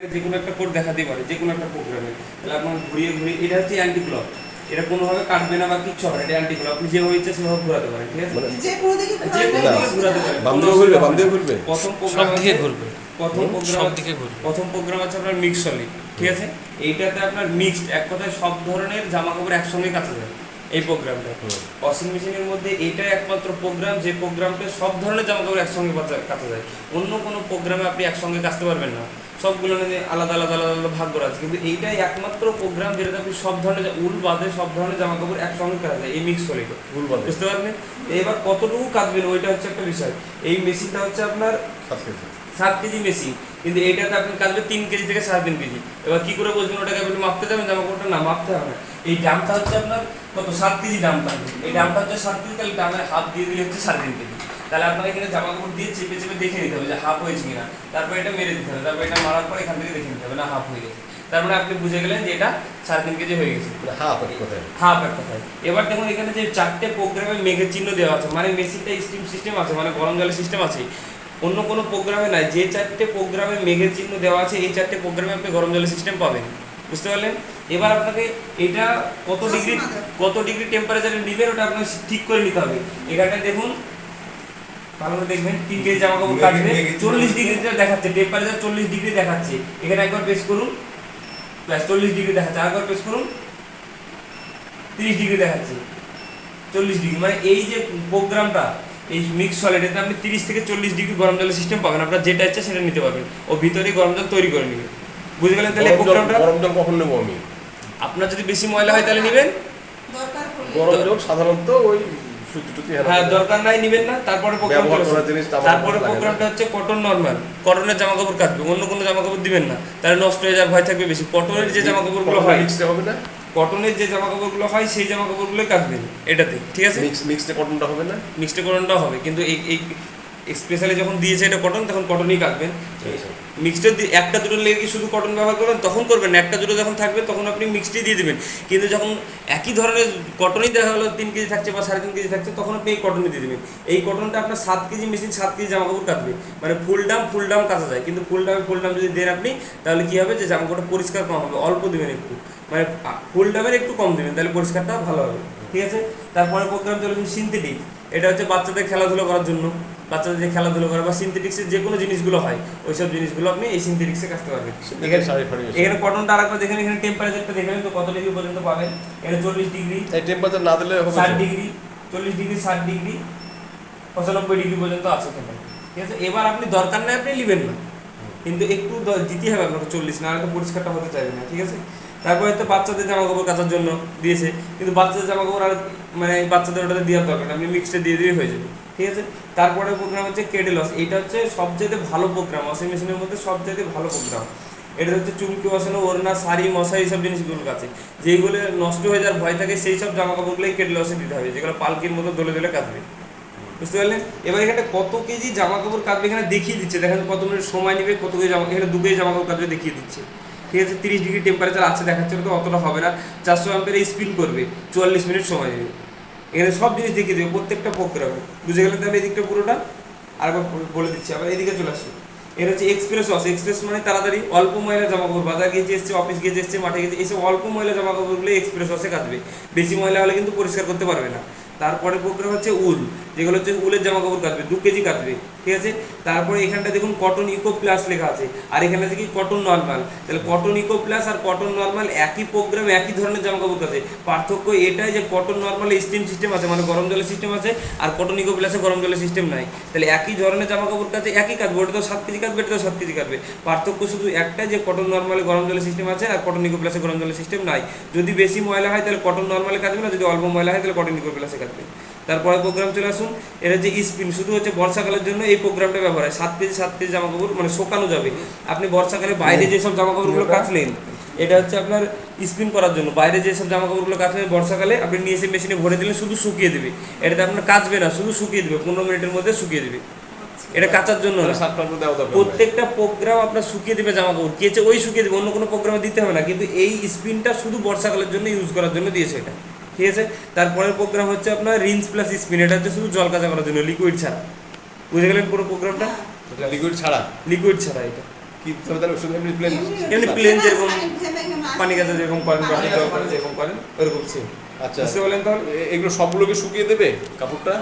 যে কোনো একটা কোড দেখাতেই পারে যে কোনো একটা প্রোগ্রামে। তাহলে আপনার ঘুরিয়ে ঘুরিয়ে এটা হচ্ছে অ্যান্টি ক্লক, এটা কোনোভাবে কাটবে না বা কিচ্ছু হবে না, এটা অ্যান্টি ক্লক, আপনি যেভাবে ইচ্ছা সেভাবে ঘোরাতে পারেন। ঠিক আছে, যে কোনো দিকে যে কোনো দিকে ঘোরাতে পারেন, বাম দিকে ঘুরবে, বাম দিকে ঘুরবে, প্রথম সব প্রোগ্রাম দিকে ঘুরবে, সব দিকে ঘুরবে। প্রথম প্রোগ্রাম আছে আপনার মিক্স সলিড। ঠিক আছে, এইটাতে আপনার মিক্সড, এক কথায় সব ধরনের জামা কাপড় একসঙ্গে কাচা যায় এই প্রোগ্রামটা। ওয়াশিং মেশিনের মধ্যে এইটাই একমাত্র প্রোগ্রাম যে প্রোগ্রামটা সব ধরনের জামা কাপড় একসঙ্গে কাচা যায়। অন্য কোনো প্রোগ্রামে আপনি একসঙ্গে কাচতে পারবেন না, সবগুলো নিয়ে আলাদা আলাদা আলাদা আলাদা ভাগ করা আছে, কিন্তু এইটাই একমাত্র প্রোগ্রাম যেটাতে আপনি সব ধরনের উল বাদে সব ধরনের জামা কাপড় একসঙ্গে কাচা যায় এই মিক্স সলিড। উল বাদে। বুঝতে পারবেন? এবার কতটুকু কাচবেন ওইটা হচ্ছে একটা বিষয়। এই মেশিনটা হচ্ছে আপনার 7 কেজি মেশিন, কিন্তু এইটাতে আপনি কাটবে 3 কেজি থেকে 3.5 কেজি। এবার কি করে বুঝবেন ওটাকে আপনি মাপতে যাবেন জামা কাপড়টা? না, মাপতে হবে না। এই ডামটা হচ্ছে আপনার কত 7 কেজি ডামটা, এই ডামটা হচ্ছে 7 কেজি, তাহলে ডামের হাফ দিয়ে দিলে হচ্ছে 3.5 কেজি। তাহলে আপনাকে এখানে জামা কাপড় দিয়ে চেপে চেপে দেখে নিতে হবে যে হাফ হয়েছে কিনা, তারপর এটা মেরে দিতে হবে, তারপর এটা মারার পর এখান থেকে দেখে নিতে হবে না হাফ হয়ে গেছে, তারপরে আপনি বুঝে গেলেন যে এটা 3.5 কেজি হয়ে গেছে। হাফ এক কথায়, হাফ এক কথায়। এবার দেখুন এখানে যে 4টে প্রোগ্রামে মেঘের চিহ্ন দেওয়া আছে, মানে মেশিনটা স্টিম সিস্টেম আছে, মানে গরম জলের সিস্টেম আছে, অন্য কোনো প্রোগ্রামে নাই। যে 4টে প্রোগ্রামে মেঘের চিহ্ন দেওয়া আছে এই 4টে প্রোগ্রামে আপনি গরম জলের সিস্টেম পাবেন। বুঝতে পারলেন? এবার আপনাকে এটা কত ডিগ্রি টেম্পারেচারে নেবেন ওটা আপনাকে ঠিক করে নিতে হবে। এখানটা দেখুন ভালো করে দেখবেন, 3 কেজি জামা কাপড় কাটবে, 40 ডিগ্রিতে দেখাচ্ছে, টেম্পারেচার 40 ডিগ্রি দেখাচ্ছে। এখানে একবার প্রেস করুন, প্লাস 40 ডিগ্রি দেখাচ্ছে, আরেকবার প্রেস করুন, 30 ডিগ্রি দেখাচ্ছে, 40 ডিগ্রি। মানে এই যে প্রোগ্রামটা এই মিক্স সলিড, এতে আপনি 30 থেকে 40 ডিগ্রি গরম জলের সিস্টেম পাবেন, আপনার যেটা ইচ্ছা সেটা নিতে পারবেন, ও ভিতরে গরম জল তৈরি করে নেবে। বুঝে গেলেন? তাহলে প্রোগ্রামটা গরম জল কখন নেবো আমি? আপনার যদি বেশি ময়লা হয় তাহলে নেবেন, দরকার পড়লে গরম জল সাধারণত ওই সুতি টুতি হ্যাঁ দরকার নাই নেবেন না। তারপরে ব্যবহার করার জিনিস তারপরে প্রোগ্রামটা হচ্ছে কটন নরমাল, কটনের জামা কাপড় কাটবে, অন্য কোনো জামা কাপড় দিবেন না, তাহলে নষ্ট হয়ে যাওয়ার ভয় থাকবে বেশি। কটনের যে জামা কাপড়গুলো হয়, মিক্সড হবে না, কটনের যে জামা কাপড়গুলো হয় সেই জামা কাপড়গুলো কাটবেন এটাতে। ঠিক আছে, মিক্সড কটনটা হবে না, মিক্সড কটনটাও হবে, কিন্তু এই স্পেশালি যখন দিয়েছে এটা কটন, তখন কটনই কাটবেন। মিক্সড একটা দুটো লেগে শুধু কটন ব্যবহার করবেন তখন করবেন না, একটা দুটো যখন থাকবে তখন আপনি মিক্সডই দিয়ে দেবেন। কিন্তু যখন একই ধরনের কটনই দেখা গেলো 3 কেজি থাকছে বা 3.5 কেজি থাকছে, তখন আপনি এই কটনই দিয়ে দেবেন। এই কটনটা আপনার 7 কেজি মেশিন 7 কেজি জামা কাপড় কাটবে, মানে ফুল ডাম কাচা যায়, কিন্তু ফুল ডাম যদি দেন আপনি, তাহলে কী হবে যে জামা কাপড়টা পরিষ্কার কম হবে, অল্প দেবেন একটু, মানে ফুল ডামের একটু কম দেবেন, তাহলে পরিষ্কারটা ভালো হবে। ঠিক আছে, তারপরে প্রোগ্রাম চলে সিনথেটিক। এটা হচ্ছে বাচ্চাদের খেলাধুলো করার জন্য, বাচ্চাদের যে খেলাধুলো করে বা সিনথেটিক্সের যে কোনো জিনিসগুলো হয় ওইসব জিনিসগুলো আপনি এই সিনথেটিক্সে কাচতে পারবেন। এখানে কটনটা আরেকবার দেখেন, এখানে টেম্পারেচারটা দেখেন তো কত ডিগ্রি পর্যন্ত পাবেন। এখানে 40 ডিগ্রি, এই টেম্পারেচার না দিলে হবে 60 ডিগ্রি, 40 ডিগ্রি, 60 ডিগ্রি, 95 ডিগ্রি পর্যন্ত আছে এখানে। ঠিক আছে, এবার আপনি দরকার নেই আপনি নেবেন না, কিন্তু একটু দিতে হবে আপনাকে 40, না হলে তো পরিষ্কারটা হতে চাইবে না। ঠিক আছে, তারপরে তো বাচ্চাদের জামা কাপড় কাচার জন্য দিয়েছে, কিন্তু বাচ্চাদের জামা কাপড় আর মানে বাচ্চাদের ওটাতে দেওয়ার দরকার না, আপনি মিক্সটা দিয়ে দিলেই হয়ে যাবে। ঠিক আছে, তারপরে প্রোগ্রাম হচ্ছে কেডেলস। এইটা হচ্ছে সবচেয়ে ভালো প্রোগ্রাম ওয়াশিং মেশিনের মধ্যে, সবচেয়ে ভালো প্রোগ্রাম। এটা হচ্ছে চুমকি বসানো, ওড়না, শাড়ি, মশারি এইসব জিনিসগুলোর কাছে যেইগুলো নষ্ট হয়ে যাওয়ার ভয় থাকে সেই সব জামা কাপড়গুলোই কেডেলসে দিতে হবে, যেগুলো পালকির মতো দলে দলে কাটবে। বুঝতে পারলেন? এবার এখানে কত কেজি জামা কাপড় কাটবে এখানে দেখিয়ে দিচ্ছে, দেখেন কত মিনিট সময় নেবে, কত কেজি জামা, এখানে 2 কেজি জামা কাপড় কাটবে দেখিয়ে দিচ্ছে। ঠিক আছে, 30 ডিগ্রি টেম্পারেচার আছে দেখাচ্ছে, তো অতটা হবে না, 400 অ্যাম্পিয়ারে স্পিন করবে, 44 মিনিট সময় নেবে। এখানে সব জিনিস দেখিয়ে দেবে প্রত্যেকটা প্রোগ্রামে। বুঝে গেলেন? তাহলে এদিকটা পুরোটা আরেকবার বলে দিচ্ছি, আবার এদিকে চলে আসুন। এর হচ্ছে এক্সপ্রেস ওয়াশ। এক্সপ্রেস মানে তাড়াতাড়ি, অল্প ময়লা জামা কাপড়, বাজার গেছে এসছে, অফিস গেছে এসছে, মাঠে গেছে, এইসব অল্প ময়লা জামা কাপড়গুলো এক্সপ্রেস ওয়াশে কাটবে, বেশি ময়লা হলে কিন্তু পরিষ্কার করতে পারবে না। তারপরে প্রোগ্রাম হচ্ছে উল, যেগুলো হচ্ছে উলের জামা কাপড় কাটবে, 2 কেজি কাটবে। ঠিক আছে, তারপরে এখানটা দেখুন কটন ইকো প্লাস লেখা আছে, আর এখানে আছে কি কটন নর্মাল। তাহলে কটন ইকো প্লাস আর কটন নর্মাল একই প্রোগ্রাম, একই ধরনের জামা কাপড় কাটে, পার্থক্য এটাই যে কটন নর্মালে স্টিম সিস্টেম আছে, মানে গরম জলের সিস্টেম আছে, আর কটন ইকো প্লাসে গরম জলের সিস্টেম নাই। তাহলে একই ধরনের জামা কাপড় কাটে, একই কাটবে, ওটা তো 7 কেজি কাটবে, এটা তো 7 কেজি কাটবে, পার্থক্য শুধু একটাই যে কটন নর্মালে গরম জলের সিস্টেম আছে আর কটন ইকো প্লাসে গরম জলের সিস্টেম নাই। যদি বেশি ময়লা হয় তাহলে কটন নর্মালে কাটবে না, যদি অল্প ময়লা হয় তাহলে কটন ইকো প্লাসে কাটবে। তারপরে প্রোগ্রাম চলে আসুন, এটা যে স্পিন, শুধু হচ্ছে বর্ষাকালের জন্য এই প্রোগ্রামটা ব্যবহার হয়। 7 কেজি জামা কাপড় মানে শোকানো যাবে, আপনি বর্ষাকালে বাইরে যেসব জামা কাপড়গুলো কাচলেন, এটা হচ্ছে আপনার স্পিন করার জন্য, বাইরে যেসব জামা কাপড়গুলো কাচলেন বর্ষাকালে আপনি নিয়ে এসে মেশিনে ভরে দিলেন, শুধু শুকিয়ে দেবে, এটাতে আপনার কাচবে না, শুধু শুকিয়ে দেবে, 15 মিনিটের মধ্যে শুকিয়ে দেবে। এটা কাচার জন্য না, প্রত্যেকটা প্রোগ্রাম আপনার শুকিয়ে দেবে জামা কাপড়, কেচে ওই শুকিয়ে দেবে, অন্য কোনো প্রোগ্রামে দিতে হবে না, কিন্তু এই স্পিনটা শুধু বর্ষাকালের জন্য ইউজ করার জন্য দিয়েছে এটা। ঠিক আছে, তারপরের প্রোগ্রাম হচ্ছে আপনার রিন্স প্লাস স্পিন, এটা হচ্ছে শুধু জল কাচা করার জন্য, লিকুইড ছাড়া। বুঝে গেলেন পুরো প্রোগ্রামটা? লিকুইড ছাড়া, লিকুইড ছাড়া এটা কি কি দিতে হবে তাহলে ওষুধ এমনি প্লেন এমনি প্লেন না, যেরকম side ঘেমে ঘেমে পানি আসছে। গাছে যেরকম করেন বা পানি জল গাছে করেন যেরকম করেন ওরকম সেম আচ্ছা বুঝতে পারলেন তাহলে এগুলো সবগুলোকে শুকিয়ে দেবে কাপড়টা